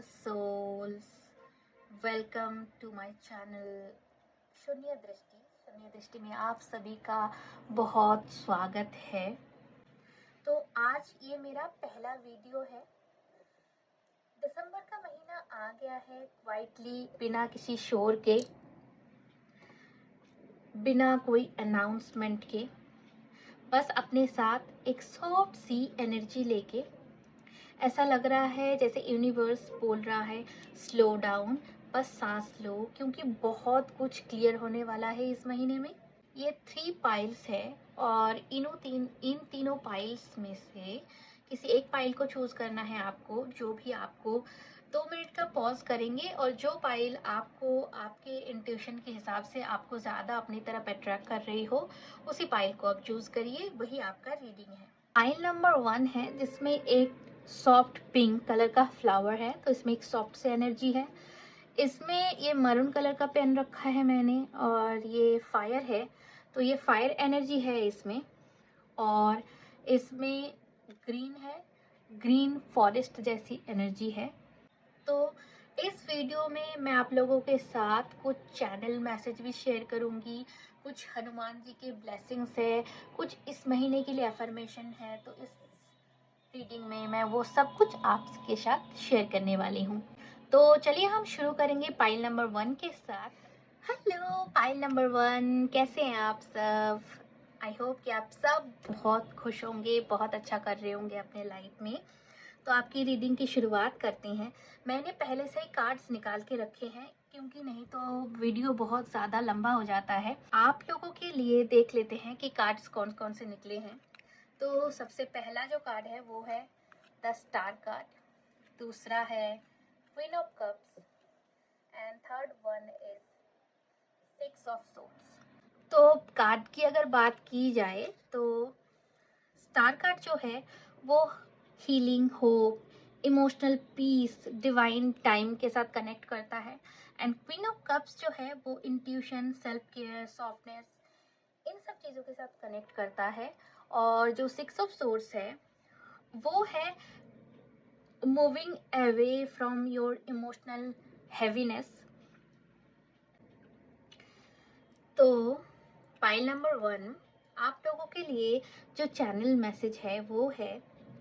souls, welcome to my channel शून्य दृष्टि में आप सभी का बहुत स्वागत है। तो आज ये मेरा पहला वीडियो है। दिसंबर का महीना आ गया है क्वाइटली, बिना किसी शोर के, बिना कोई अनाउंसमेंट के, बस अपने साथ एक सॉफ्ट सी एनर्जी लेके। ऐसा लग रहा है जैसे यूनिवर्स बोल रहा है स्लो डाउन, बस सांस लो, क्योंकि बहुत कुछ क्लियर होने वाला है इस महीने में। ये 3 पाइल्स है और इन तीनों पाइल्स में से किसी एक पाइल को चूज करना है आपको। जो भी आपको 2 मिनट का पॉज करेंगे और जो पाइल आपको आपके इंट्यूशन के हिसाब से आपको ज़्यादा अपनी तरफ अट्रैक्ट कर रही हो, उसी पाइल को आप चूज करिए, वही आपका रीडिंग है। पाइल नंबर 1 है जिसमें एक सॉफ्ट पिंक कलर का फ्लावर है, तो इसमें एक सॉफ्ट से एनर्जी है। इसमें ये मरून कलर का पेन रखा है मैंने और ये फायर है, तो ये फायर एनर्जी है इसमें। और इसमें ग्रीन है, ग्रीन फॉरेस्ट जैसी एनर्जी है। तो इस वीडियो में मैं आप लोगों के साथ कुछ चैनल मैसेज भी शेयर करूंगी, कुछ हनुमान जी के ब्लेसिंग्स है, कुछ इस महीने के लिए अफर्मेशन है। तो इस रीडिंग में मैं वो सब कुछ आपके साथ शेयर करने वाली हूँ। तो चलिए हम शुरू करेंगे पाइल नंबर 1 के साथ। हेलो पाइल नंबर 1, कैसे हैं आप सब? आई होप कि आप सब बहुत खुश होंगे, बहुत अच्छा कर रहे होंगे अपने लाइफ में। तो आपकी रीडिंग की शुरुआत करते हैं। मैंने पहले से ही कार्ड्स निकाल के रखे हैं, क्योंकि नहीं तो वीडियो बहुत ज़्यादा लंबा हो जाता है। आप लोगों के लिए देख लेते हैं कि कार्ड्स कौन कौन से निकले हैं। तो सबसे पहला जो कार्ड है वो है द स्टार कार्ड, दूसरा है queen of cups and third one is 6 of swords. तो कार्ड की अगर बात की जाए तो स्टार कार्ड जो है वो healing, hope, emotional peace, divine time के साथ कनेक्ट करता है। एंड क्वीन ऑफ कप्स जो है वो इंट्यूशन, सेल्फ केयर, सॉफ्टनेस, इन सब चीज़ों के साथ कनेक्ट करता है। और जो 6 ऑफ सोर्ड्स है वो है moving away from your emotional heaviness. तो पाइल नंबर 1 आप लोगों के लिए जो चैनल मैसेज है वो है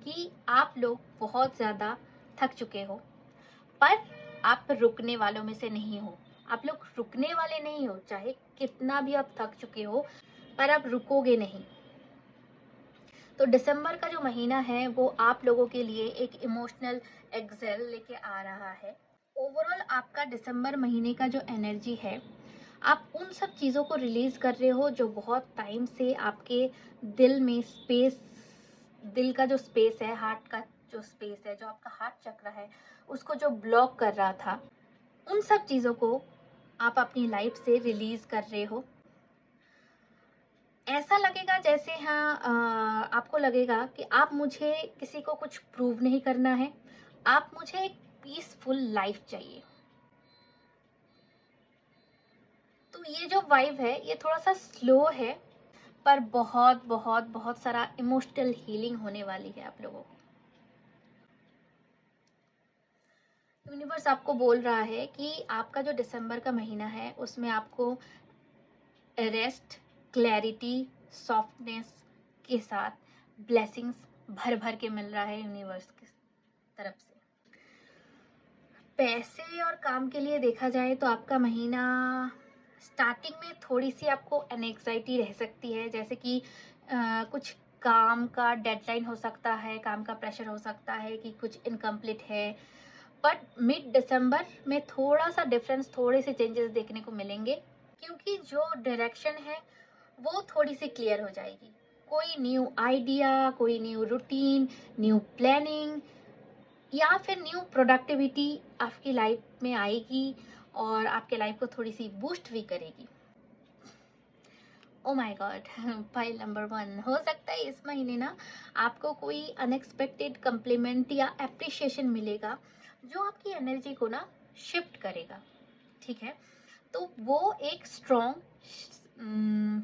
कि आप लोग बहुत ज़्यादा थक चुके हो, पर आप रुकने वालों में से नहीं हो। आप लोग रुकने वाले नहीं हो, चाहे कितना भी आप थक चुके हो, पर आप रुकोगे नहीं। तो दिसंबर का जो महीना है वो आप लोगों के लिए एक इमोशनल एक्सेल लेके आ रहा है। ओवरऑल आपका दिसंबर महीने का जो एनर्जी है, आप उन सब चीज़ों को रिलीज़ कर रहे हो जो बहुत टाइम से आपके दिल में स्पेस, दिल का जो स्पेस है, हार्ट का जो स्पेस है, जो आपका हार्ट चक्र है, उसको जो ब्लॉक कर रहा था, उन सब चीज़ों को आप अपनी लाइफ से रिलीज़ कर रहे हो। ऐसा लगेगा जैसे आपको लगेगा कि आप मुझे किसी को कुछ प्रूव नहीं करना है, आप मुझे एक पीसफुल लाइफ चाहिए। तो ये जो वाइब है ये थोड़ा सा स्लो है, पर बहुत बहुत बहुत सारा इमोशनल हीलिंग होने वाली है आप लोगों को। यूनिवर्स आपको बोल रहा है कि आपका जो दिसंबर का महीना है उसमें आपको रेस्ट, क्लैरिटी, सॉफ्टनेस के साथ ब्लेसिंग्स भर भर के मिल रहा है यूनिवर्स की तरफ से। पैसे और काम के लिए देखा जाए तो आपका महीना स्टार्टिंग में थोड़ी सी आपको एनेक्साइटी रह सकती है, जैसे कि कुछ काम का डेडलाइन हो सकता है, काम का प्रेशर हो सकता है कि कुछ इनकम्प्लीट है। बट मिड दिसंबर में थोड़ा सा डिफरेंस, थोड़े से चेंजेस देखने को मिलेंगे, क्योंकि जो डायरेक्शन है वो थोड़ी सी क्लियर हो जाएगी। कोई न्यू आइडिया, कोई न्यू रूटीन, न्यू प्लानिंग या फिर न्यू प्रोडक्टिविटी आपकी लाइफ में आएगी और आपके लाइफ को थोड़ी सी बूस्ट भी करेगी। ओ माय गॉड, फाइल नंबर 1, हो सकता है इस महीने ना आपको कोई अनएक्सपेक्टेड कम्प्लीमेंट या एप्रिशिएशन मिलेगा जो आपकी एनर्जी को ना शिफ्ट करेगा। ठीक है, तो वो एक स्ट्रॉन्ग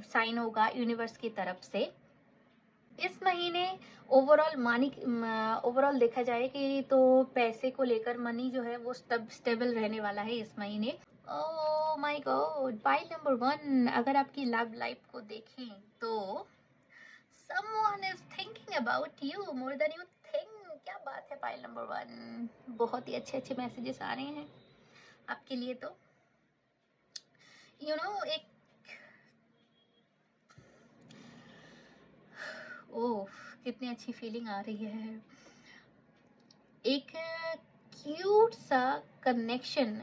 साइन होगा यूनिवर्स की तरफ से। इस महीने ओवरऑल मानी ओवरऑल देखा जाए कि तो पैसे को लेकर मनी जो है वो स्टेबल रहने वाला है इस महीने। Oh my God, pile number 1, अगर आपकी लव लाइफ को देखें तो someone is thinking about you more than you think। क्या बात है पाइल नंबर 1, बहुत ही अच्छे अच्छे मैसेजेस आ रहे हैं आपके लिए। तो एक ओह कितनी अच्छी फीलिंग आ रही है। एक क्यूट सा कनेक्शन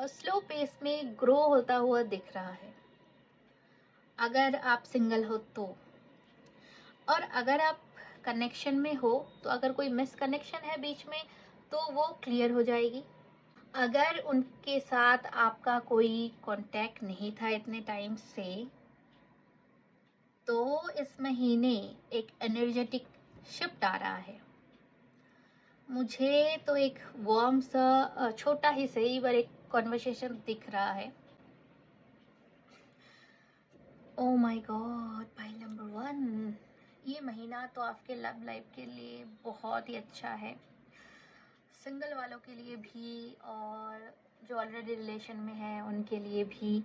स्लो पेस में ग्रो होता हुआ दिख रहा है, अगर आप सिंगल हो तो। और अगर आप कनेक्शन में हो तो अगर कोई मिस कनेक्शन है बीच में तो वो क्लियर हो जाएगी। अगर उनके साथ आपका कोई कांटेक्ट नहीं था इतने टाइम से, तो इस महीने एक एनर्जेटिक शिफ्ट आ रहा है। मुझे तो एक वार्म सा छोटा ही सही पर एक कॉन्वर्सेशन दिख रहा है। ओ माय गॉड, पाइल नंबर 1, ये महीना तो आपके लव लाइफ के लिए बहुत ही अच्छा है, सिंगल वालों के लिए भी और जो ऑलरेडी रिलेशन में है उनके लिए भी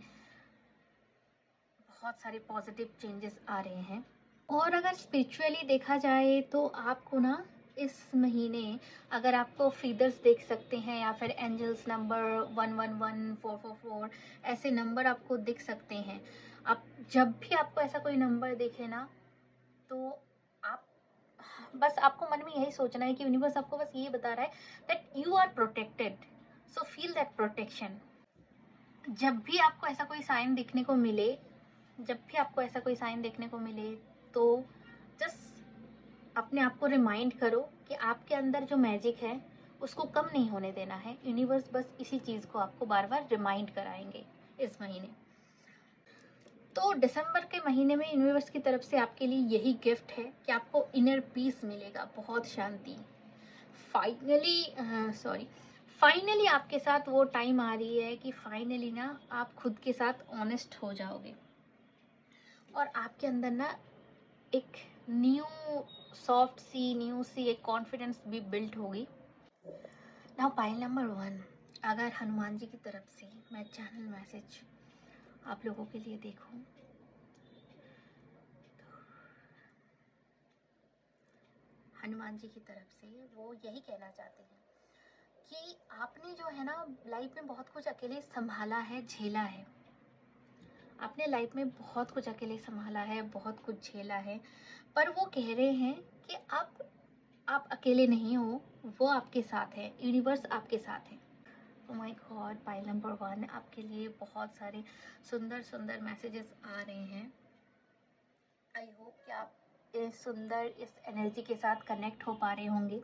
बहुत सारे पॉजिटिव चेंजेस आ रहे हैं। और अगर स्पिरिचुअली देखा जाए तो आपको ना इस महीने अगर आपको फीदर्स देख सकते हैं या फिर एंजल्स नंबर 111 444 ऐसे नंबर आपको दिख सकते हैं। आप जब भी आपको ऐसा कोई नंबर दिखे ना तो आप बस आपको मन में यही सोचना है कि यूनिवर्स आपको बस ये बता रहा है that you are protected, so feel that protection. जब भी आपको ऐसा कोई साइन देखने को मिले जब भी आपको ऐसा कोई साइन देखने को मिले तो जस्ट अपने आप को रिमाइंड करो कि आपके अंदर जो मैजिक है उसको कम नहीं होने देना है। यूनिवर्स बस इसी चीज़ को आपको बार बार रिमाइंड कराएंगे इस महीने। तो दिसंबर के महीने में यूनिवर्स की तरफ से आपके लिए यही गिफ्ट है कि आपको इनर पीस मिलेगा, बहुत शांति। फाइनली आपके साथ वो टाइम आ रही है कि फाइनली ना आप खुद के साथ ऑनेस्ट हो जाओगे और आपके अंदर ना एक न्यू सी एक कॉन्फिडेंस भी बिल्ट होगी। नाउ पाइल नंबर 1, अगर हनुमान जी की तरफ से मैं चैनल मैसेज आप लोगों के लिए देखूं तो हनुमान जी की तरफ से वो यही कहना चाहते हैं कि आपने जो है ना लाइफ में बहुत कुछ अकेले संभाला है, झेला है। आपने लाइफ में बहुत कुछ अकेले संभाला है, बहुत कुछ झेला है, पर वो कह रहे हैं कि आप अकेले नहीं हो, वो आपके साथ है, यूनिवर्स आपके साथ है। Oh my God, pile number 1, आपके लिए बहुत सारे सुंदर सुंदर मैसेजेस आ रहे हैं। आई होप कि आप इस सुंदर इस एनर्जी के साथ कनेक्ट हो पा रहे होंगे।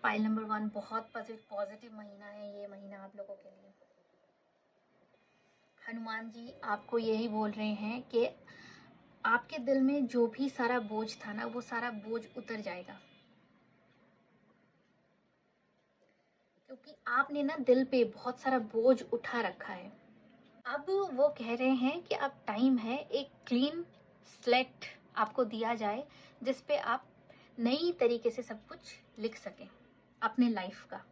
पाइल नंबर 1, बहुत पॉजिटिव महीना है ये महीना आप लोगों के लिए। हनुमान जी आपको यही बोल रहे हैं कि आपके दिल में जो भी सारा बोझ था ना वो सारा बोझ उतर जाएगा, क्योंकि आपने ना दिल पे बहुत सारा बोझ उठा रखा है। अब वो कह रहे हैं कि अब टाइम है एक क्लीन स्लेट आपको दिया जाए जिस पे आप नई तरीके से सब कुछ लिख सकें अपने लाइफ का।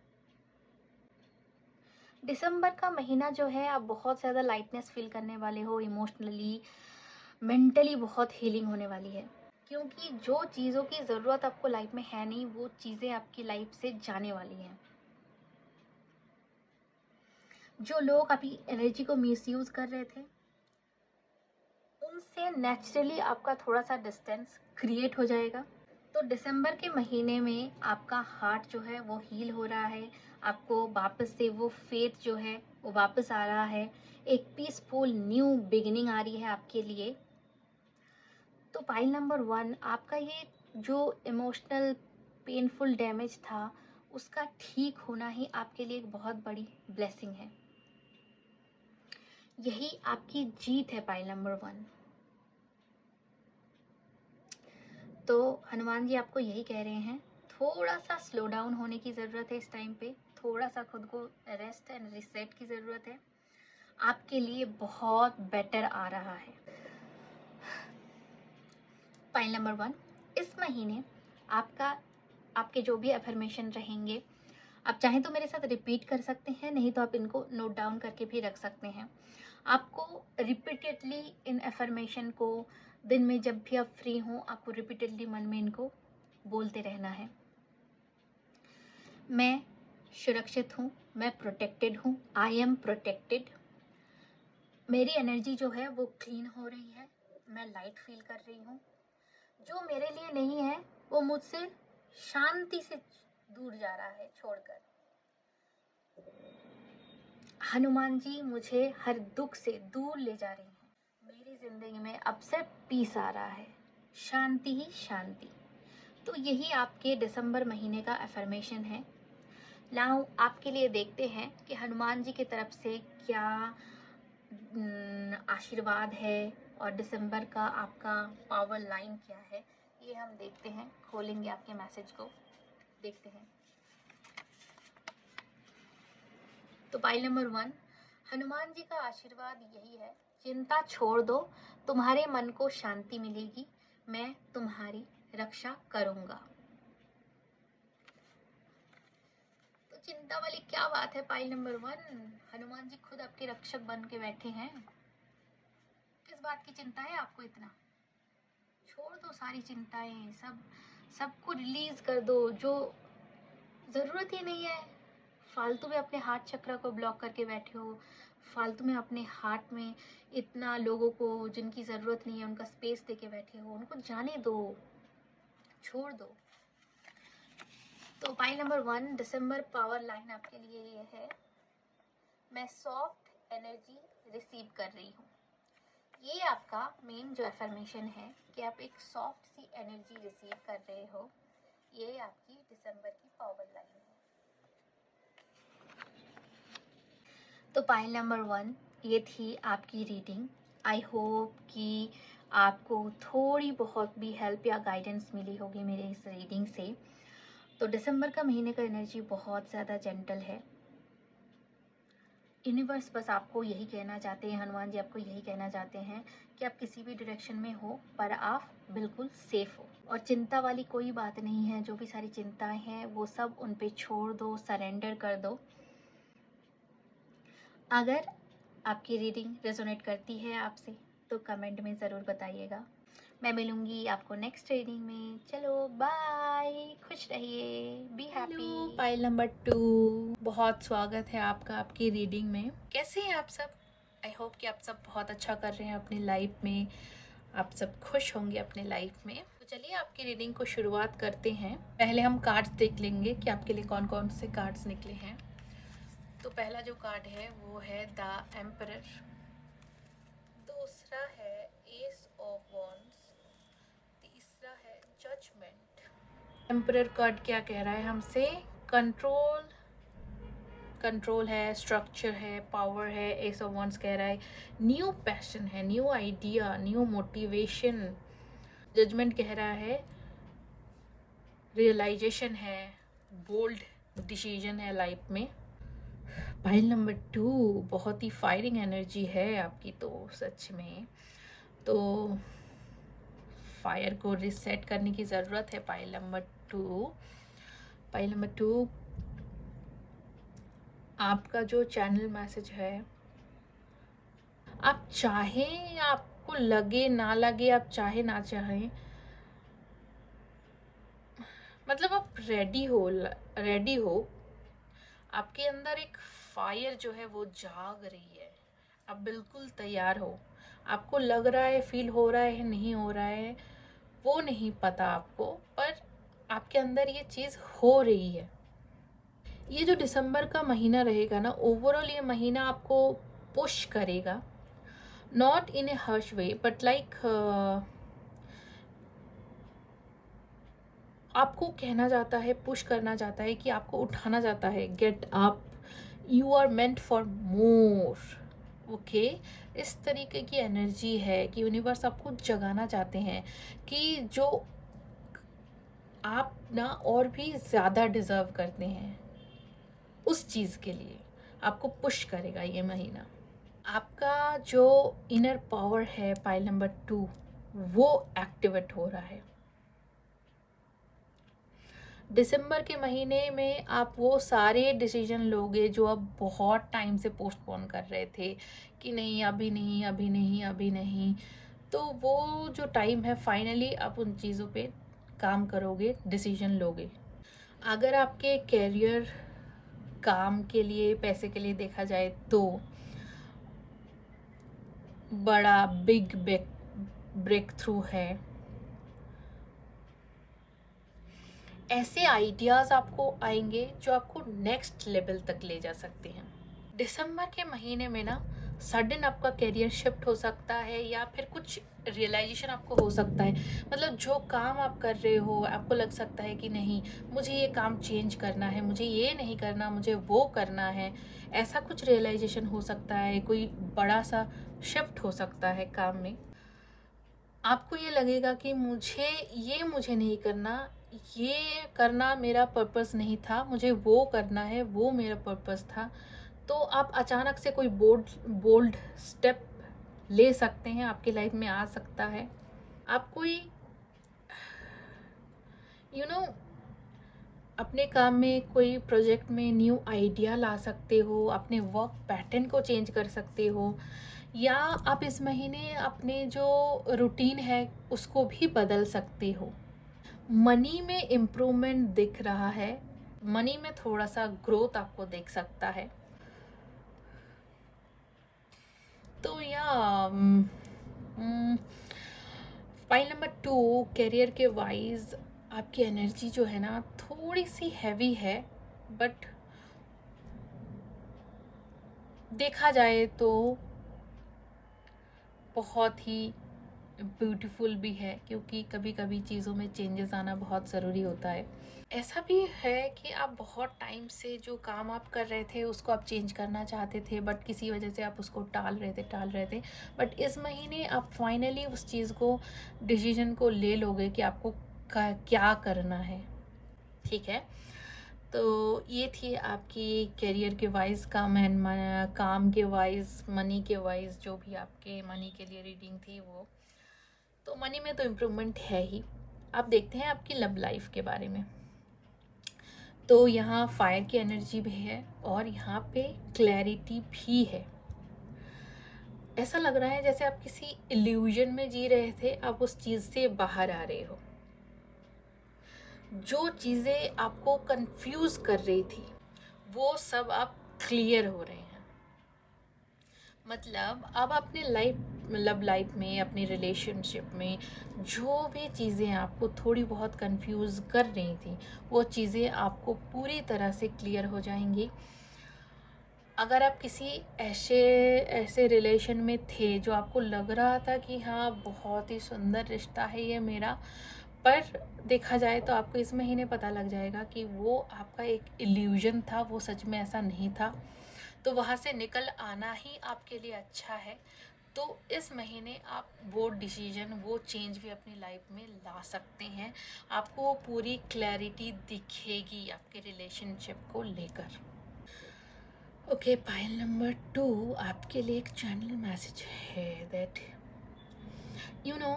दिसंबर का महीना जो है आप बहुत ज़्यादा लाइटनेस फील करने वाले हो, इमोशनली मेंटली बहुत हीलिंग होने वाली है, क्योंकि जो चीज़ों की ज़रूरत आपको लाइफ में है नहीं वो चीज़ें आपकी लाइफ से जाने वाली हैं। जो लोग अभी एनर्जी को मिसयूज़ कर रहे थे उनसे नेचुरली आपका थोड़ा सा डिस्टेंस क्रिएट हो जाएगा। तो दिसंबर के महीने में आपका हार्ट जो है वो हील हो रहा है, आपको वापस से वो फेथ जो है वो वापस आ रहा है, एक पीसफुल न्यू बिगिनिंग आ रही है आपके लिए। तो पाइल नंबर 1, आपका ये जो इमोशनल पेनफुल डैमेज था उसका ठीक होना ही आपके लिए एक बहुत बड़ी ब्लेसिंग है। यही आपकी जीत है पाइल नंबर 1। तो हनुमान जी आपको यही कह रहे हैं, थोड़ा सा स्लो डाउन होने की ज़रूरत है इस टाइम पे, थोड़ा सा खुद को रेस्ट एंड रिसेट की ज़रूरत है, आपके लिए बहुत बेटर आ रहा है। पाइल नंबर 1, इस महीने आपके जो भी अफर्मेशन रहेंगे, आप चाहें तो मेरे साथ रिपीट कर सकते हैं, नहीं तो आप इनको नोट डाउन करके भी रख सकते हैं। आपको रिपीटेडली इन अफर्मेशन को दिन में जब भी आप फ्री हों, आपको रिपीटेडली मन में इनको बोलते रहना है। मैं सुरक्षित हूँ, मैं प्रोटेक्टेड हूँ, आई एम प्रोटेक्टेड। मेरी एनर्जी जो है वो क्लीन हो रही है, मैं लाइट फील कर रही हूँ। जो मेरे लिए नहीं है वो मुझसे शांति से दूर जा रहा है छोड़कर। हनुमान जी मुझे हर दुख से दूर ले जा रही हैं। मेरी जिंदगी में अब से पीस आ रहा है, शांति ही शांति। तो यही आपके दिसंबर महीने का अफर्मेशन है। नाउ आपके लिए देखते हैं कि हनुमान जी की तरफ से क्या आशीर्वाद है और दिसंबर का आपका पावर लाइन क्या है, ये हम देखते हैं। खोलेंगे आपके मैसेज को, देखते हैं। तो पाइल नंबर 1, हनुमान जी का आशीर्वाद यही है, चिंता छोड़ दो, तुम्हारे मन को शांति मिलेगी, मैं तुम्हारी रक्षा करूंगा। तो चिंता वाली क्या बात है पाइल नंबर 1, हनुमान जी खुद आपके रक्षक बन के बैठे हैं। किस बात की चिंता है आपको इतना? छोड़ दो सारी चिंताएं, सबको रिलीज कर दो, जो ज़रूरत ही नहीं है। फालतू में अपने हार्ट चक्र को ब्लॉक करके बैठे हो, फालतू में अपने हार्ट में इतना लोगों को जिनकी ज़रूरत नहीं है उनका स्पेस देके बैठे हो, उनको जाने दो, छोड़ दो। तो पाइल नंबर 1, दिसंबर पावर लाइन आपके लिए ये है, मैं सॉफ्ट एनर्जी रिसीव कर रही हूँ। ये आपका मेन जो एफर्मेशन है कि आप एक सॉफ्ट सी एनर्जी रिसीव कर रहे हो, ये आपकी दिसंबर की पावर लाइन है। तो पाइल नंबर 1, ये थी आपकी रीडिंग। आई होप कि आपको थोड़ी बहुत भी हेल्प या गाइडेंस मिली होगी मेरे इस रीडिंग से। तो दिसंबर का महीने का एनर्जी बहुत ज़्यादा जेंटल है। यूनिवर्स बस आपको यही कहना चाहते हैं, हनुमान जी आपको यही कहना चाहते हैं कि आप किसी भी डायरेक्शन में हो पर आप बिल्कुल सेफ हो, और चिंता वाली कोई बात नहीं है। जो भी सारी चिंताएं हैं वो सब उन पे छोड़ दो, सरेंडर कर दो। अगर आपकी रीडिंग रेजोनेट करती है आपसे तो कमेंट में ज़रूर बताइएगा। मैं मिलूंगी आपको नेक्स्ट रीडिंग में। चलो बाय, खुश रहिए, बी हैप्पी। पाइल नंबर 2, बहुत स्वागत है आपका आपकी रीडिंग में। कैसे हैं आप सब? आई होप कि आप सब बहुत अच्छा कर रहे हैं अपनी लाइफ में, आप सब खुश होंगे अपने लाइफ में। तो चलिए आपकी रीडिंग को शुरुआत करते हैं। पहले हम कार्ड्स देख लेंगे कि आपके लिए कौन कौन से कार्ड्स निकले हैं। तो पहला जो कार्ड है वो है द एम्परर, दूसरा है एस ऑफ वॉन्ड्स, तीसरा है जजमेंट। एम्परर कार्ड क्या कह रहा है हमसे? कंट्रोल है, स्ट्रक्चर है, पावर है। एस ऑफ वॉन्ड्स कह रहा है न्यू पैशन है, new idea, new motivation. Judgement कह रहा है रियलाइजेशन है, बोल्ड डिसीजन है लाइफ में। पाइल नंबर 2, बहुत ही फायरिंग एनर्जी है आपकी तो सच में। तो फायर को रिसेट करने की ज़रूरत है। पाइल नंबर 2 आपका जो चैनल मैसेज है, आप चाहें, आपको लगे ना लगे, आप चाहे ना चाहें, मतलब आप रेडी हो, आपके अंदर एक फायर जो है वो जाग रही है, आप बिल्कुल तैयार हो। आपको लग रहा है, फील हो रहा है, नहीं हो रहा है वो नहीं पता आपको, पर आपके अंदर ये चीज़ हो रही है। ये जो दिसंबर का महीना रहेगा ना, ओवरऑल ये महीना आपको पुश करेगा, not in a harsh way but like आपको कहना चाहता है, पुश करना चाहता है, कि आपको उठाना चाहता है। Get up, you are meant for more. Okay, इस तरीके की एनर्जी है कि यूनिवर्स आपको जगाना चाहते हैं कि जो आप ना और भी ज़्यादा डिज़र्व करते हैं, उस चीज़ के लिए आपको पुश करेगा ये महीना। आपका जो इनर पावर है पाइल नंबर 2, वो एक्टिवेट हो रहा है। दिसंबर के महीने में आप वो सारे डिसीजन लोगे जो आप बहुत टाइम से पोस्टपोन कर रहे थे कि नहीं अभी नहीं अभी नहीं अभी नहीं। तो वो जो टाइम है फाइनली आप उन चीज़ों पे काम करोगे, डिसीजन लोगे। अगर आपके कैरियर, काम के लिए, पैसे के लिए देखा जाए तो बड़ा बिग ब्रेक थ्रू है। ऐसे आइडियाज़ आपको आएंगे जो आपको नेक्स्ट लेवल तक ले जा सकते हैं। दिसंबर के महीने में ना सडन आपका करियर शिफ्ट हो सकता है या फिर कुछ रियलाइजेशन आपको हो सकता है। मतलब जो काम आप कर रहे हो आपको लग सकता है कि नहीं मुझे ये काम चेंज करना है, मुझे ये नहीं करना, मुझे वो करना है। ऐसा कुछ रियलाइजेशन हो सकता है, कोई बड़ा सा शिफ्ट हो सकता है काम में। आपको ये लगेगा कि मुझे नहीं करना, ये करना मेरा पर्पस नहीं था, मुझे वो करना है, वो मेरा पर्पस था। तो आप अचानक से कोई बोल्ड स्टेप ले सकते हैं, आपकी लाइफ में आ सकता है। आप कोई यू you नो know, अपने काम में कोई प्रोजेक्ट में न्यू आइडिया ला सकते हो, अपने वर्क पैटर्न को चेंज कर सकते हो, या आप इस महीने अपने जो रूटीन है उसको भी बदल सकते हो। मनी में इम्प्रूवमेंट दिख रहा है, मनी में थोड़ा सा ग्रोथ आपको दिख सकता है। तो या फाइल नंबर 2 करियर के वाइज आपकी एनर्जी जो है ना थोड़ी सी हैवी है, बट देखा जाए तो बहुत ही ब्यूटीफुल भी है, क्योंकि कभी कभी चीज़ों में चेंजेस आना बहुत ज़रूरी होता है। ऐसा भी है कि आप बहुत टाइम से जो काम आप कर रहे थे उसको आप चेंज करना चाहते थे, बट किसी वजह से आप उसको टाल रहे थे। बट इस महीने आप फाइनली उस चीज़ को, डिसीजन को ले लोगे कि आपको क्या करना है। ठीक है, तो ये थी आपकी करियर के वाइज काम के वाइज, मनी के वाइज, जो भी आपके मनी के लिए रीडिंग थी वो। तो मनी में तो इम्प्रूवमेंट है ही। अब देखते हैं आपकी लव लाइफ के बारे में। तो यहाँ फायर की एनर्जी भी है और यहाँ पे क्लैरिटी भी है। ऐसा लग रहा है जैसे आप किसी इल्यूजन में जी रहे थे, आप उस चीज़ से बाहर आ रहे हो। जो चीज़ें आपको कंफ्यूज कर रही थी वो सब आप क्लियर हो रहे हैं। मतलब अब अपने लव लाइफ में, अपनी रिलेशनशिप में जो भी चीज़ें आपको थोड़ी बहुत कंफ्यूज कर रही थी वो चीज़ें आपको पूरी तरह से क्लियर हो जाएंगी। अगर आप किसी ऐसे रिलेशन में थे जो आपको लग रहा था कि हाँ बहुत ही सुंदर रिश्ता है ये मेरा, पर देखा जाए तो आपको इस महीने पता लग जाएगा कि वो आपका एक इल्यूजन था, वो सच में ऐसा नहीं था। तो वहाँ से निकल आना ही आपके लिए अच्छा है। तो इस महीने आप वो डिसीजन, वो चेंज भी अपनी लाइफ में ला सकते हैं। आपको पूरी क्लैरिटी दिखेगी आपके रिलेशनशिप को लेकर। ओके, पाइल नंबर 2 आपके लिए एक चैनल मैसेज है that you know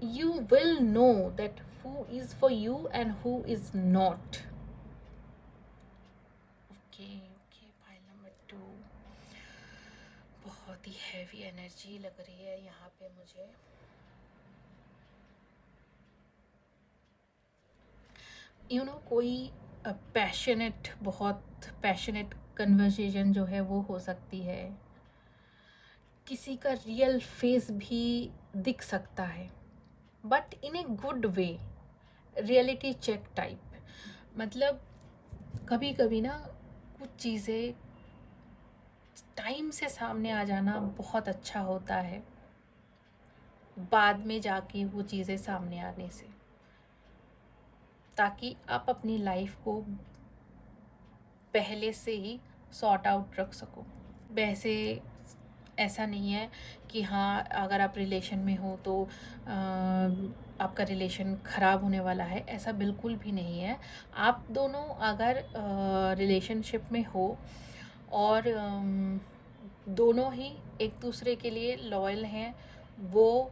you will know that who is for you and who is not. Okay, file number 2 बहुत ही हैवी एनर्जी लग रही है यहाँ पे मुझे। कोई बहुत पैशनेट कन्वर्सेशन जो है वो हो सकती है, किसी का रियल फेस भी दिख सकता है, but in a good way, reality check type. मतलब कभी कभी ना कुछ चीज़ें टाइम से सामने आ जाना बहुत अच्छा होता है, बाद में जाके वो चीज़ें सामने आने से, ताकि आप अपनी लाइफ को पहले से ही सॉर्ट आउट रख सको। वैसे ऐसा नहीं है कि हाँ अगर आप रिलेशन में हो तो आपका रिलेशन ख़राब होने वाला है, ऐसा बिल्कुल भी नहीं है। आप दोनों अगर रिलेशनशिप में हो और दोनों ही एक दूसरे के लिए लॉयल हैं, वो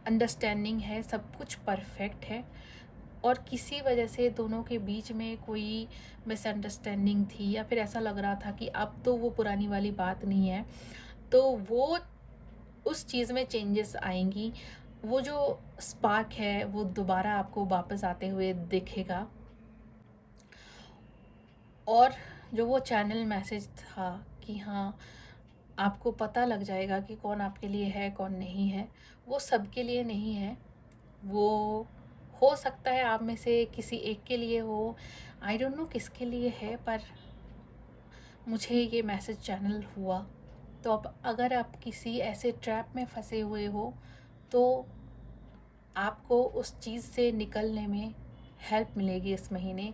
अंडरस्टैंडिंग है, सब कुछ परफेक्ट है, और किसी वजह से दोनों के बीच में कोई मिसअंडरस्टैंडिंग थी या फिर ऐसा लग रहा था कि अब तो वो पुरानी वाली बात नहीं है, तो वो उस चीज़ में चेंजेस आएंगी। वो जो स्पार्क है वो दोबारा आपको वापस आते हुए दिखेगा। और जो वो चैनल मैसेज था कि हाँ, आपको पता लग जाएगा कि कौन आपके लिए है कौन नहीं है, वो सबके लिए नहीं है। वो हो सकता है आप में से किसी एक के लिए हो, आई डोंट नो किसके लिए है, पर मुझे ये मैसेज चैनल हुआ। तो अब अगर आप किसी ऐसे ट्रैप में फंसे हुए हो तो आपको उस चीज़ से निकलने में हेल्प मिलेगी। इस महीने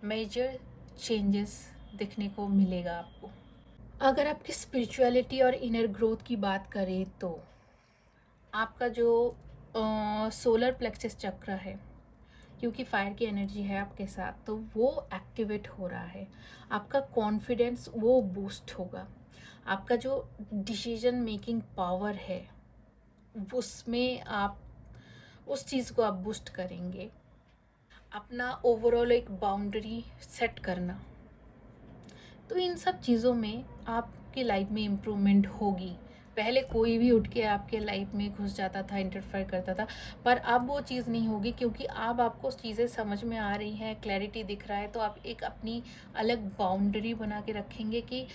मेजर चेंजेस दिखने को मिलेगा आपको। अगर आपकी स्पिरिचुअलिटी और इनर ग्रोथ की बात करें तो आपका जो सोलर प्लेक्सस चक्र है, क्योंकि फायर की एनर्जी है आपके साथ, तो वो एक्टिवेट हो रहा है। आपका कॉन्फिडेंस वो बूस्ट होगा। आपका जो डिसीजन मेकिंग पावर है उसमें आप उस चीज़ को आप बूस्ट करेंगे। अपना ओवरऑल एक बाउंड्री सेट करना, तो इन सब चीज़ों में आपकी लाइफ में इम्प्रूवमेंट होगी। पहले कोई भी उठ के आपके लाइफ में घुस जाता था, इंटरफेयर करता था, पर अब वो चीज़ नहीं होगी, क्योंकि अब आपको चीज़ें समझ में आ रही हैं, क्लैरिटी दिख रहा है। तो आप एक अपनी अलग बाउंड्री बना के रखेंगे कि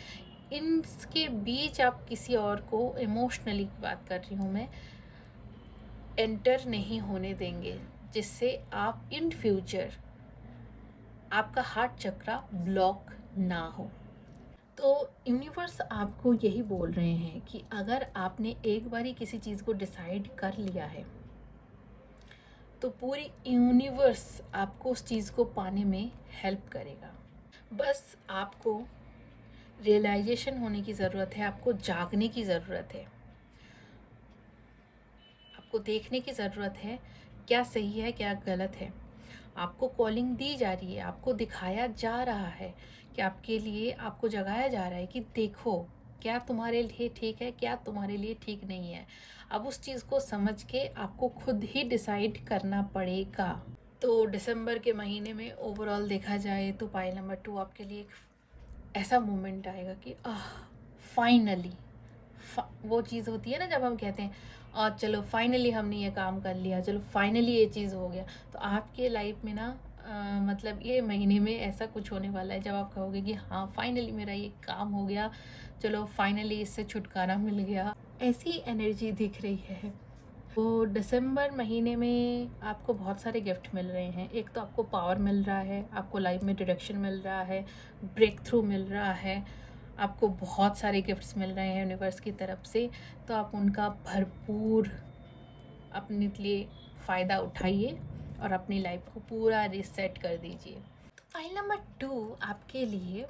इनके बीच आप किसी और को, इमोशनली बात कर रही हूँ मैं, एंटर नहीं होने देंगे, जिससे आप इन फ्यूचर आपका हार्ट चक्रा ब्लॉक ना हो। तो यूनिवर्स आपको यही बोल रहे हैं कि अगर आपने एक बारी किसी चीज़ को डिसाइड कर लिया है तो पूरी यूनिवर्स आपको उस चीज़ को पाने में हेल्प करेगा। बस आपको रियलाइजेशन होने की ज़रूरत है, आपको जागने की ज़रूरत है, आपको देखने की ज़रूरत है क्या सही है क्या गलत है। आपको कॉलिंग दी जा रही है, आपको दिखाया जा रहा है कि आपके लिए, आपको जगाया जा रहा है कि देखो क्या तुम्हारे लिए ठीक है, क्या तुम्हारे लिए ठीक नहीं है। अब उस चीज़ को समझ के आपको खुद ही डिसाइड करना पड़ेगा। तो दिसंबर के महीने में ओवरऑल देखा जाए तो पाइल नंबर 2 आपके लिए एक ऐसा मोमेंट आएगा कि फाइनली, वो चीज़ होती है ना जब हम कहते हैं चलो फाइनली हमने ये काम कर लिया, चलो फाइनली ये चीज़ हो गया। तो आपके लाइफ में ना मतलब ये महीने में ऐसा कुछ होने वाला है जब आप कहोगे कि हाँ फाइनली मेरा ये काम हो गया, चलो फाइनली इससे छुटकारा मिल गया। ऐसी एनर्जी दिख रही है। तो दिसंबर महीने में आपको बहुत सारे गिफ्ट मिल रहे हैं। एक तो आपको पावर मिल रहा है, आपको लाइफ में डायरेक्शन मिल रहा है, ब्रेक थ्रू मिल रहा है, आपको बहुत सारे गिफ्ट्स मिल रहे हैं यूनिवर्स की तरफ से। तो आप उनका भरपूर अपने लिए फ़ायदा उठाइए और अपनी लाइफ को पूरा रीसेट कर दीजिए। तो फाइल नंबर 2 आपके लिए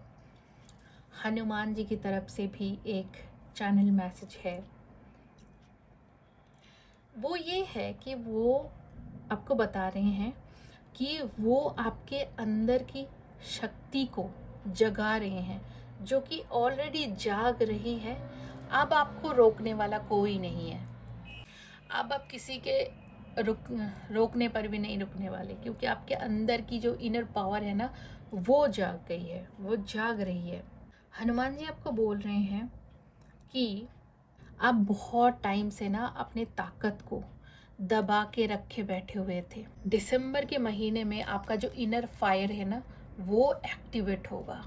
हनुमान जी की तरफ से भी एक चैनल मैसेज है। वो ये है कि वो आपको बता रहे हैं कि वो आपके अंदर की शक्ति को जगा रहे हैं, जो कि ऑलरेडी जाग रही है। अब आपको रोकने वाला कोई नहीं है। अब आप किसी के रोकने पर भी नहीं रुकने वाले, क्योंकि आपके अंदर की जो इनर पावर है ना, वो जाग गई है, वो जाग रही है। हनुमान जी आपको बोल रहे हैं कि आप बहुत टाइम से ना अपने ताकत को दबा के रखे बैठे हुए थे। दिसंबर के महीने में आपका जो इनर फायर है ना, वो एक्टिवेट होगा।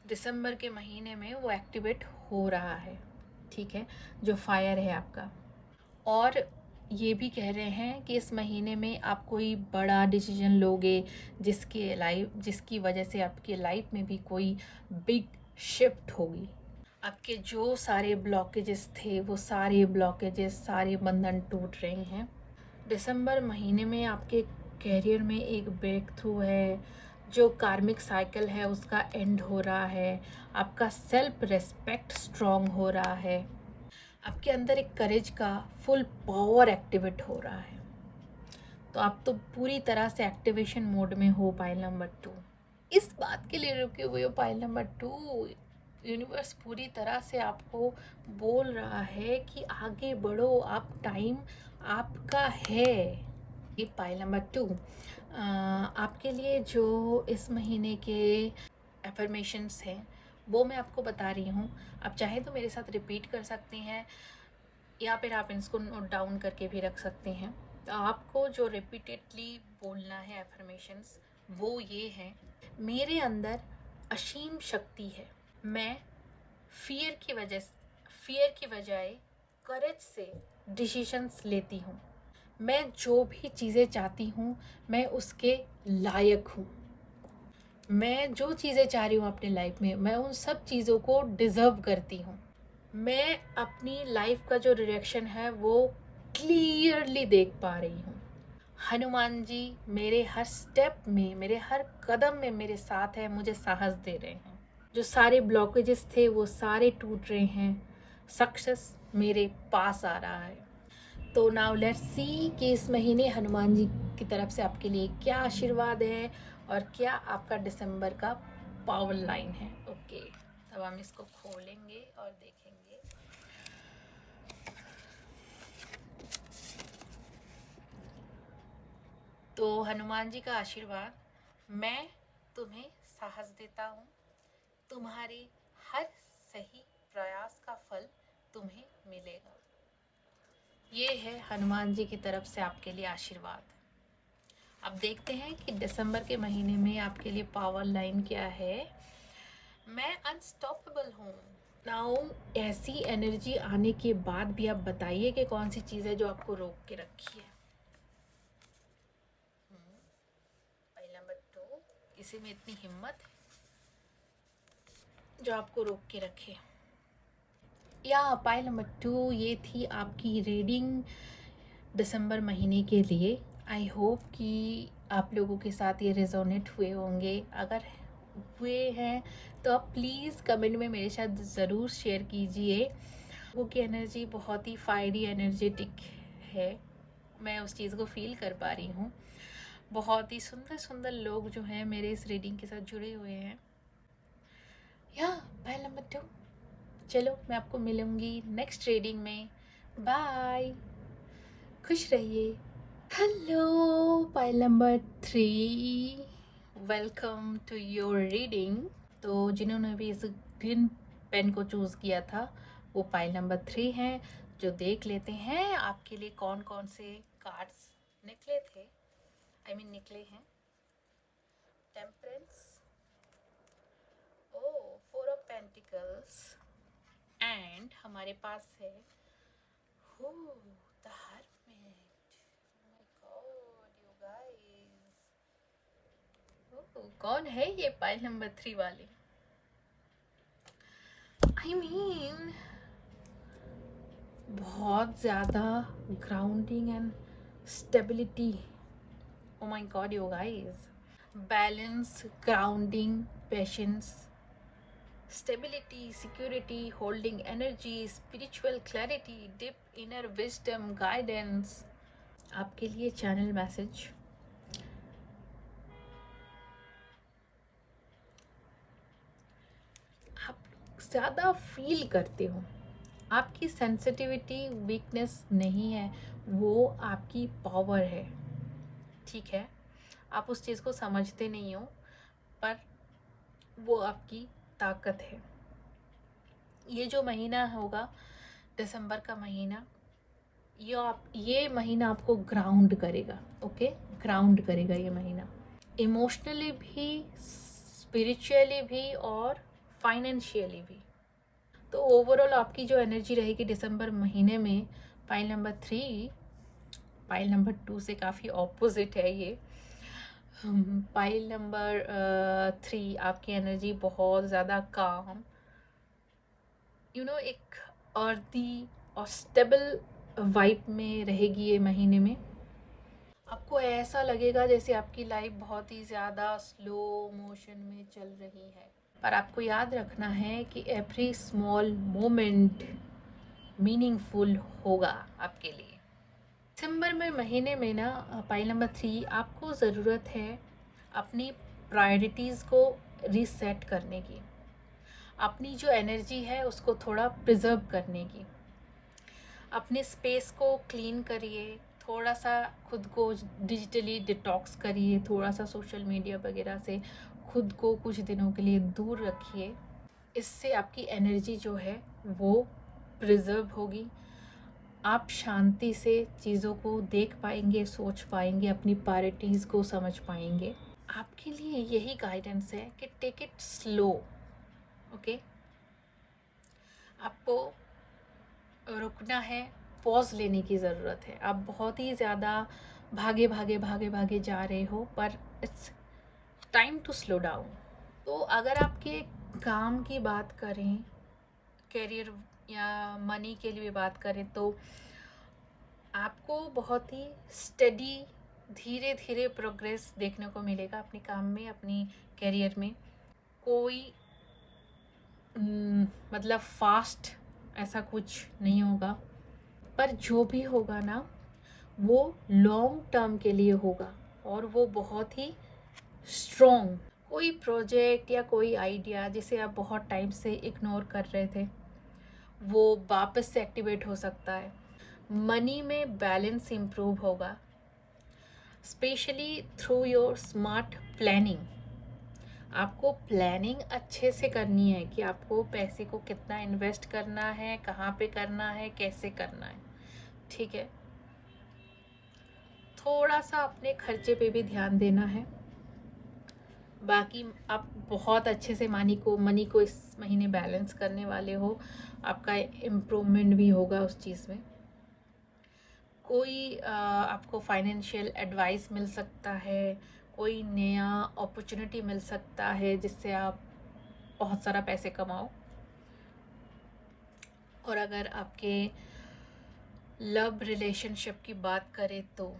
दिसंबर के महीने में वो एक्टिवेट हो रहा है, ठीक है, जो फायर है आपका। और ये भी कह रहे हैं कि इस महीने में आप कोई बड़ा डिसीजन लोगे, जिसकी वजह से आपके लाइफ में भी कोई बिग शिफ्ट होगी। आपके जो सारे ब्लॉकेजेस थे, वो सारे ब्लॉकेजेस, सारे बंधन टूट रहे हैं। दिसंबर महीने में आपके करियर में एक ब्रेक थ्रू है, जो कार्मिक साइकिल है उसका एंड हो रहा है। आपका सेल्फ रिस्पेक्ट स्ट्रॉन्ग हो रहा है। आपके अंदर एक करेज का फुल पावर एक्टिवेट हो रहा है। तो आप तो पूरी तरह से एक्टिवेशन मोड में हो पाइल नंबर 2। इस बात के लिए रुके हुए हो पाइल नंबर 2 यूनिवर्स पूरी तरह से आपको बोल रहा है कि आगे बढ़ो, आप टाइम आपका है। ये पाइल नंबर 2 आपके लिए जो इस महीने के एफर्मेशंस हैं वो मैं आपको बता रही हूँ। आप चाहे तो मेरे साथ रिपीट कर सकते हैं या फिर आप इसको नोट डाउन करके भी रख सकते हैं। तो आपको जो रिपीटेडली बोलना है एफर्मेशंस वो ये है, मेरे अंदर असीम शक्ति है। मैं फियर की बजाय करेज से डिसीजंस लेती हूँ। मैं जो भी चीज़ें चाहती हूँ मैं उसके लायक हूँ। मैं जो चीज़ें चाह रही हूँ अपनी लाइफ में मैं उन सब चीज़ों को डिज़र्व करती हूँ। मैं अपनी लाइफ का जो डायरेक्शन है वो क्लियरली देख पा रही हूँ। हनुमान जी मेरे हर स्टेप में, मेरे हर कदम में मेरे साथ है, मुझे साहस दे रहे हैं। जो सारे ब्लॉकेजेस थे वो सारे टूट रहे हैं। सक्सेस मेरे पास आ रहा है। तो नाउ लेट्स सी कि इस महीने हनुमान जी की तरफ से आपके लिए क्या आशीर्वाद है और क्या आपका दिसंबर का पावर लाइन है। ओके, तब हम इसको खोलेंगे और देखेंगे। तो हनुमान जी का आशीर्वाद, मैं तुम्हें साहस देता हूँ, तुम्हारे हर सही प्रयास का फल तुम्हें मिलेगा। ये है हनुमान जी की तरफ से आपके लिए आशीर्वाद। अब देखते हैं कि दिसंबर के महीने में आपके लिए पावर लाइन क्या है। मैं अनस्टॉपेबल हूँ। नाउ ऐसी एनर्जी आने के बाद भी आप बताइए कि कौन सी चीज़ है जो आपको रोक के रखी है। पाइल नंबर 2, किसी में इतनी हिम्मत है जो आपको रोक के रखे। या पाइल नंबर 2 ये थी आपकी रीडिंग दिसंबर महीने के लिए। आई होप कि आप लोगों के साथ ये रेजोनेट हुए होंगे। अगर हुए हैं तो आप प्लीज़ कमेंट में मेरे साथ ज़रूर शेयर कीजिए। वो की एनर्जी बहुत ही फायरी एनर्जेटिक है, मैं उस चीज़ को फील कर पा रही हूँ। बहुत ही सुंदर सुंदर लोग जो हैं मेरे इस रीडिंग के साथ जुड़े हुए हैं। या पाइल नंबर 2, चलो मैं आपको मिलूँगी नेक्स्ट रीडिंग में। बाय, खुश रहिए। Hello pile number 3, welcome to your reading. तो जिन्होंने भी इस ग्रीन पेन को चूज़ किया था वो पाइल नंबर 3 हैं। जो देख लेते हैं आपके लिए कौन कौन से कार्ड्स निकले थे, निकले हैं। Temperance, oh 4 of pentacles, and हमारे पास है the hermit. My god you guys, कौन है ये पाइल नंबर 3 वाले? बहुत ज़्यादा grounding and stability. Oh my god you guys, balance, grounding, patience, stability, security, holding energy, spiritual clarity, deep inner wisdom, guidance। आपके लिए चैनल मैसेज, आप ज़्यादा फील करते हो। आपकी सेंसिटिविटी वीकनेस नहीं है, वो आपकी पावर है। ठीक है, आप उस चीज़ को समझते नहीं हो पर वो आपकी ताकत है। ये जो महीना होगा दिसंबर का महीना, ये महीना आपको ग्राउंड करेगा। ओके, ग्राउंड करेगा ये महीना, इमोशनली भी, स्पिरिचुअली भी और फाइनेंशियली भी। तो ओवरऑल आपकी जो एनर्जी रहेगी दिसंबर महीने में, पाइल नंबर 3 पाइल नंबर 2 से काफ़ी ऑपोजिट है ये। पाइल नंबर 3 आपकी एनर्जी बहुत ज़्यादा काम, एक अर्दी और स्टेबल वाइब में रहेगी ये महीने में। आपको ऐसा लगेगा जैसे आपकी लाइफ बहुत ही ज़्यादा स्लो मोशन में चल रही है, पर आपको याद रखना है कि एवरी स्मॉल मोमेंट मीनिंगफुल होगा आपके लिए। दिसंबर में महीने में ना पाइल नंबर 3 आपको ज़रूरत है अपनी प्रायोरिटीज़ को रीसेट करने की। अपनी जो एनर्जी है उसको थोड़ा प्रिजर्व करने की। अपने स्पेस को क्लीन करिए, थोड़ा सा खुद को डिजिटली डिटॉक्स करिए, थोड़ा सा सोशल मीडिया वगैरह से खुद को कुछ दिनों के लिए दूर रखिए। इससे आपकी एनर्जी जो है वो प्रिजर्व होगी। आप शांति से चीज़ों को देख पाएंगे, सोच पाएंगे, अपनी प्रायोरिटीज़ को समझ पाएंगे। आपके लिए यही गाइडेंस है कि टेक इट स्लो। ओके, आपको रुकना है, पॉज लेने की ज़रूरत है। आप बहुत ही ज़्यादा भागे भागे भागे भागे जा रहे हो, पर it's time to slow down. तो अगर आपके काम की बात करें, करियर या मनी के लिए बात करें, तो आपको बहुत ही स्टडी, धीरे धीरे प्रोग्रेस देखने को मिलेगा अपने काम में, अपनी करियर में। कोई मतलब फास्ट ऐसा कुछ नहीं होगा, पर जो भी होगा ना वो लॉन्ग टर्म के लिए होगा और वो बहुत ही स्ट्रॉन्ग। कोई प्रोजेक्ट या कोई आइडिया जिसे आप बहुत टाइम से इग्नोर कर रहे थे, वो वापस से एक्टिवेट हो सकता है। मनी में बैलेंस इम्प्रूव होगा, specially through your smart planning. आपको प्लानिंग अच्छे से करनी है कि आपको पैसे को कितना इन्वेस्ट करना है, कहाँ पे करना है, कैसे करना है। ठीक है, थोड़ा सा अपने खर्चे पे भी ध्यान देना है। बाकी आप बहुत अच्छे से मनी को इस महीने बैलेंस करने वाले हो। आपका इम्प्रूवमेंट भी होगा उस चीज़ में। कोई आपको फाइनेंशियल एडवाइस मिल सकता है, कोई नया अपॉर्चुनिटी मिल सकता है जिससे आप बहुत सारा पैसे कमाओ। और अगर आपके लव रिलेशनशिप की बात करें तो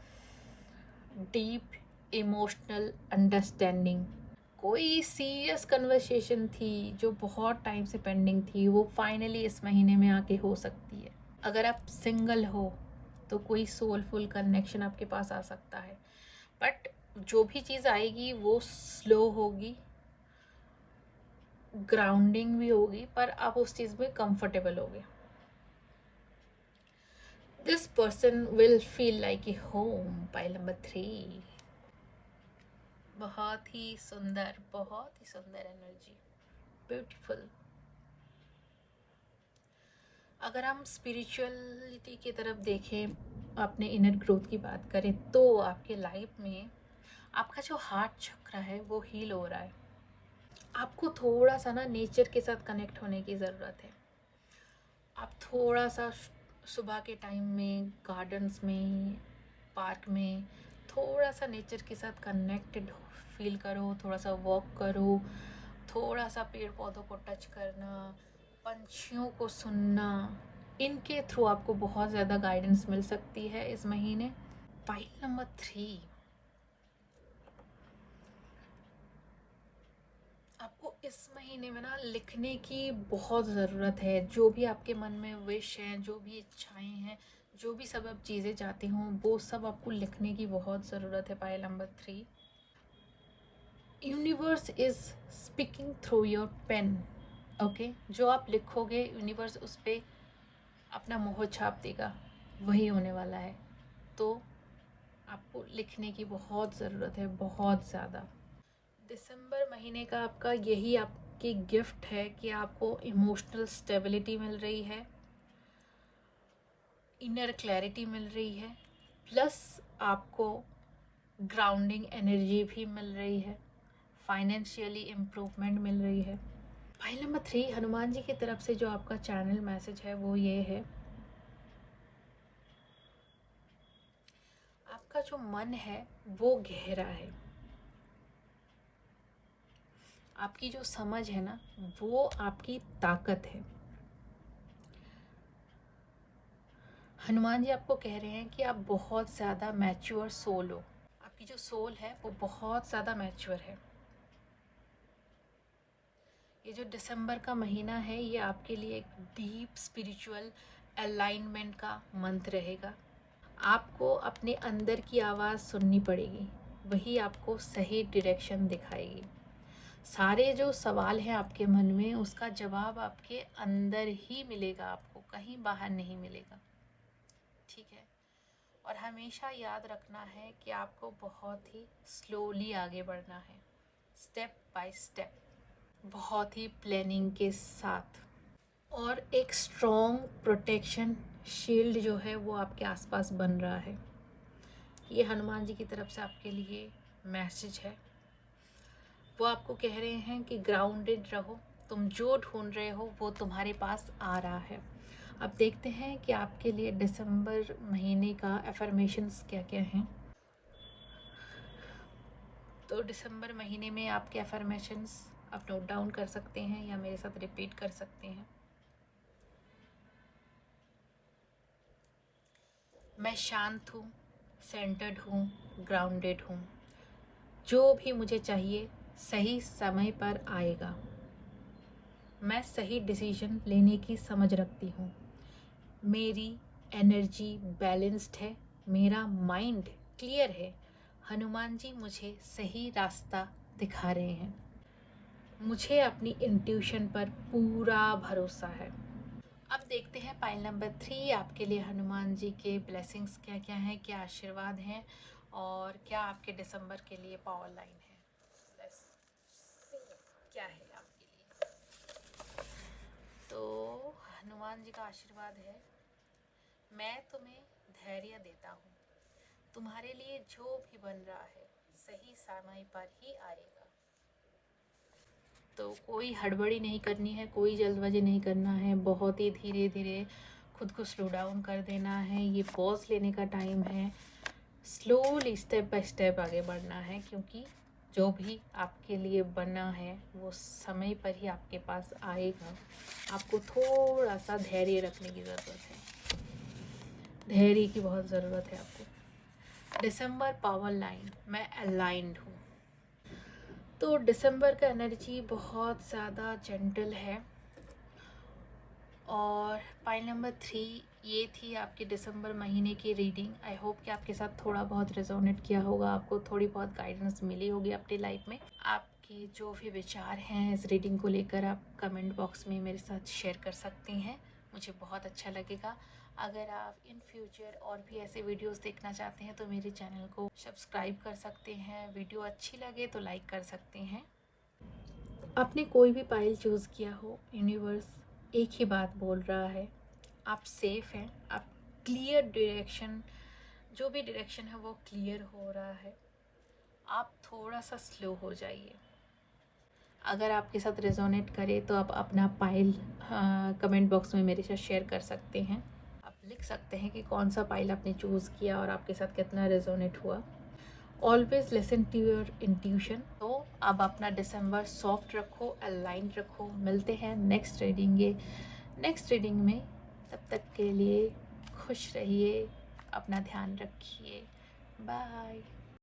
डीप इमोशनल अंडरस्टैंडिंग, कोई सीरियस कन्वर्सेशन थी जो बहुत टाइम से पेंडिंग थी, वो फाइनली इस महीने में आके हो सकती है। अगर आप सिंगल हो तो कोई सोलफुल कनेक्शन आपके पास आ सकता है, बट जो भी चीज़ आएगी वो स्लो होगी, ग्राउंडिंग भी होगी, पर आप उस चीज़ में कंफर्टेबल होगे। This person will feel like a home. Pile number 3, बहुत ही सुंदर, बहुत ही सुंदर एनर्जी, ब्यूटीफुल। अगर हम स्पिरिचुअलिटी की तरफ देखें, अपने इनर ग्रोथ की बात करें, तो आपके लाइफ में आपका जो हार्ट चक्र है वो हील हो रहा है। आपको थोड़ा सा ना नेचर के साथ कनेक्ट होने की ज़रूरत है। आप थोड़ा सा सुबह के टाइम में गार्डन्स में, पार्क में थोड़ा सा नेचर के साथ कनेक्टेड फील करो, थोड़ा सा वॉक करो, थोड़ा सा पेड़ पौधों को टच करना, पंछियों को सुनना, इनके थ्रू आपको बहुत ज़्यादा गाइडेंस मिल सकती है इस महीने। पाइल नंबर 3, आपको इस महीने में ना लिखने की बहुत ज़रूरत है। जो भी आपके मन में विश हैं, जो भी इच्छाएं हैं, जो भी सब आप चीज़ें चाहते हो, वो सब आपको लिखने की बहुत ज़रूरत है। Pile number 3, universe is speaking through your pen. Okay, जो आप लिखोगे यूनिवर्स उस पर अपना मोहर छाप देगा, वही होने वाला है। तो आपको लिखने की बहुत ज़रूरत है, बहुत ज़्यादा। दिसंबर महीने का आपका यही आपकी गिफ्ट है कि आपको इमोशनल स्टेबिलिटी मिल रही है, इनर क्लैरिटी मिल रही है, प्लस आपको ग्राउंडिंग एनर्जी भी मिल रही है, फाइनेंशियली इम्प्रूवमेंट मिल रही है। फाइल नंबर 3, हनुमान जी की तरफ से जो आपका चैनल मैसेज है वो ये है, आपका जो मन है वो गहरा है, आपकी जो समझ है ना वो आपकी ताकत है। हनुमान जी आपको कह रहे हैं कि आप बहुत ज़्यादा मैच्योर सोल हो। आपकी जो सोल है वो बहुत ज़्यादा मैच्योर है। ये जो दिसंबर का महीना है ये आपके लिए एक डीप स्पिरिचुअल अलाइनमेंट का मंथ रहेगा। आपको अपने अंदर की आवाज़ सुननी पड़ेगी, वही आपको सही डायरेक्शन दिखाएगी। सारे जो सवाल हैं आपके मन में, उसका जवाब आपके अंदर ही मिलेगा, आपको कहीं बाहर नहीं मिलेगा। ठीक है। और हमेशा याद रखना है कि आपको बहुत ही स्लोली आगे बढ़ना है, स्टेप बाय स्टेप, बहुत ही प्लानिंग के साथ। और एक स्ट्रॉन्ग प्रोटेक्शन शील्ड जो है वो आपके आसपास बन रहा है। ये हनुमान जी की तरफ से आपके लिए मैसेज है। वो आपको कह रहे हैं कि ग्राउंडेड रहो, तुम जो ढूंढ रहे हो वो तुम्हारे पास आ रहा है। अब देखते हैं कि आपके लिए दिसंबर महीने का अफर्मेशंस क्या क्या हैं। तो दिसंबर महीने में आपके अफर्मेशंस आप नोट डाउन कर सकते हैं या मेरे साथ रिपीट कर सकते हैं। मैं शांत हूँ, सेंटर्ड हूँ, ग्राउंडेड हूँ। जो भी मुझे चाहिए सही समय पर आएगा। मैं सही डिसीजन लेने की समझ रखती हूँ। मेरी एनर्जी बैलेंस्ड है, मेरा माइंड क्लियर है। हनुमान जी मुझे सही रास्ता दिखा रहे हैं। मुझे अपनी इंट्यूशन पर पूरा भरोसा है। अब देखते हैं पाइल नंबर 3 आपके लिए हनुमान जी के ब्लेसिंग्स क्या क्या हैं, क्या आशीर्वाद हैं और क्या आपके दिसंबर के लिए पावर लाइन है। Let's see क्या है आपके लिए। तो हनुमान जी का आशीर्वाद है, मैं तुम्हें धैर्य देता हूँ। तुम्हारे लिए जो भी बन रहा है सही समय पर ही आएगा। तो कोई हड़बड़ी नहीं करनी है, कोई जल्दबाजी नहीं करना है, बहुत ही धीरे धीरे खुद को स्लो डाउन कर देना है। ये पॉज लेने का टाइम है, स्लोली स्टेप बाय स्टेप आगे बढ़ना है, क्योंकि जो भी आपके लिए बना है वो समय पर ही आपके पास आएगा। आपको थोड़ा सा धैर्य रखने की ज़रूरत है, धैर्य की बहुत ज़रूरत है आपको। दिसंबर पावर लाइन, मैं अलाइंड हूँ। तो दिसंबर का एनर्जी बहुत ज़्यादा जेंटल है। और पाइल नंबर 3 ये थी आपकी दिसंबर महीने की रीडिंग। आई होप कि आपके साथ थोड़ा बहुत रेजोनेट किया होगा, आपको थोड़ी बहुत गाइडेंस मिली होगी अपनी लाइफ में। आपके जो भी विचार हैं इस रीडिंग को लेकर आप कमेंट बॉक्स में मेरे साथ शेयर कर सकते हैं, मुझे बहुत अच्छा लगेगा। अगर आप इन फ्यूचर और भी ऐसे वीडियोस देखना चाहते हैं तो मेरे चैनल को सब्सक्राइब कर सकते हैं। वीडियो अच्छी लगे तो लाइक कर सकते हैं। आपने कोई भी पाइल चूज़ किया हो, यूनिवर्स एक ही बात बोल रहा है, आप सेफ हैं। आप क्लियर डायरेक्शन, जो भी डायरेक्शन है वो क्लियर हो रहा है। आप थोड़ा सा स्लो हो जाइए। अगर आपके साथ रेजोनेट करे तो आप अपना पाइल कमेंट बॉक्स में मेरे साथ शेयर कर सकते हैं। आप लिख सकते हैं कि कौन सा पाइल आपने चूज़ किया और आपके साथ कितना रेजोनेट हुआ। Always listen to your intuition. तो अब अपना दिसंबर सॉफ्ट रखो, अलाइंड रखो। मिलते हैं नेक्स्ट रीडिंग में। तब तक के लिए खुश रहिए, अपना ध्यान रखिए। बाय।